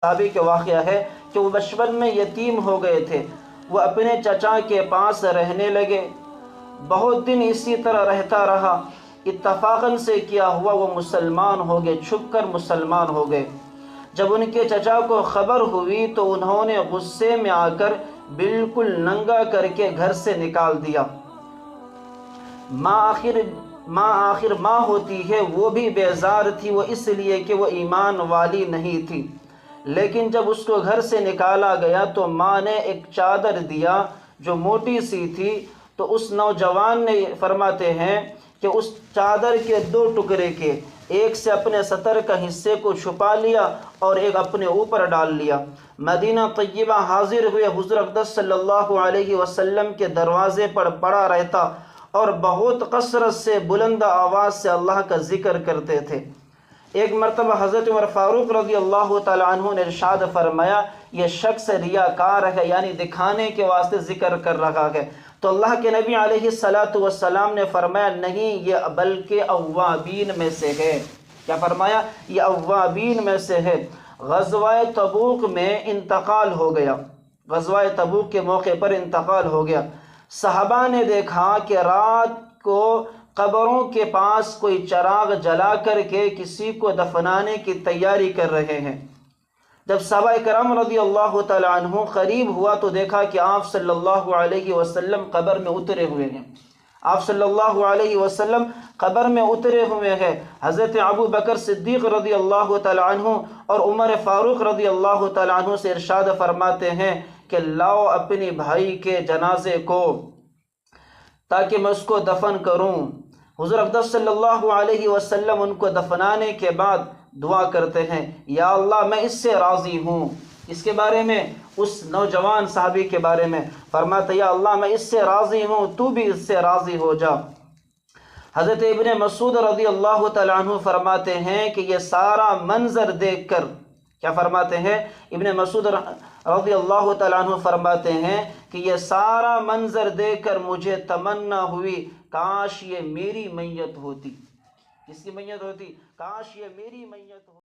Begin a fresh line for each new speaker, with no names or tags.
صحابی کے واقعہ ہے کہ وہ بچپن میں یتیم ہو گئے تھے، وہ اپنے چچا کے پاس رہنے لگے، بہت دن اسی طرح رہتا رہا، اتفاقاً سے کیا ہوا وہ مسلمان ہو گئے، چھپ کر مسلمان ہو گئے۔ جب ان کے چچا کو خبر ہوئی تو انہوں نے غصے میں آ کر بالکل ننگا کر کے گھر سے نکال دیا۔ ماں ہوتی ہے وہ بھی بیزار تھی، وہ اس لیے کہ وہ ایمان والی نہیں تھی، لیکن جب اس کو گھر سے نکالا گیا تو ماں نے ایک چادر دیا جو موٹی سی تھی، تو اس نوجوان نے فرماتے ہیں کہ اس چادر کے دو ٹکڑے کے، ایک سے اپنے سطر کا حصے کو چھپا لیا اور ایک اپنے اوپر ڈال لیا۔ مدینہ طیبہ حاضر ہوئے، حضور اقدس صلی اللہ علیہ وسلم کے دروازے پر پڑا رہتا اور بہت کثرت سے بلند آواز سے اللہ کا ذکر کرتے تھے۔ ایک مرتبہ حضرت عمر فاروق رضی اللہ تعالی عنہ نے ارشاد فرمایا، یہ شخص ریاکار ہے، یعنی دکھانے کے واسطے ذکر کر رہا ہے۔ تو اللہ کے نبی علیہ السلام نے فرمایا، نہیں، یہ بلکہ اوابین میں سے ہے۔ کیا فرمایا؟ یہ اوابین میں سے ہے۔ غزوہ تبوک میں انتقال ہو گیا، غزوہ تبوک کے موقع پر انتقال ہو گیا۔ صحابہ نے دیکھا کہ رات کو قبروں کے پاس کوئی چراغ جلا کر کے کسی کو دفنانے کی تیاری کر رہے ہیں۔ جب صحابہ کرام رضی اللہ تعالی عنہ قریب ہوا تو دیکھا کہ آپ صلی اللہ علیہ وسلم قبر میں اترے ہوئے ہیں، آپ صلی اللہ علیہ وسلم قبر میں اترے ہوئے ہیں۔ حضرت ابو بکر صدیق رضی اللہ تعالی عنہ اور عمر فاروق رضی اللہ تعالی عنہ سے ارشاد فرماتے ہیں کہ لاؤ اپنی بھائی کے جنازے کو تاکہ میں اس کو دفن کروں۔ حضور اقدس صلی اللہ علیہ وسلم ان کو دفنانے کے بعد دعا کرتے ہیں، یا اللہ میں اس سے راضی ہوں۔ اس کے بارے میں، اس نوجوان صحابی کے بارے میں فرماتے، یا اللہ میں اس سے راضی ہوں، تو بھی اس سے راضی ہو جا۔ حضرت ابن مسعود رضی اللہ تعالی عنہ فرماتے ہیں کہ یہ سارا منظر دیکھ کر، کیا فرماتے ہیں؟ ابن مسعود رضی اللہ تعالیٰ عنہ فرماتے ہیں کہ یہ سارا منظر دیکھ کر مجھے تمنا ہوئی کاش یہ میری میت ہوتی۔ کس کی میت ہوتی؟ کاش یہ میری میت ہوتی۔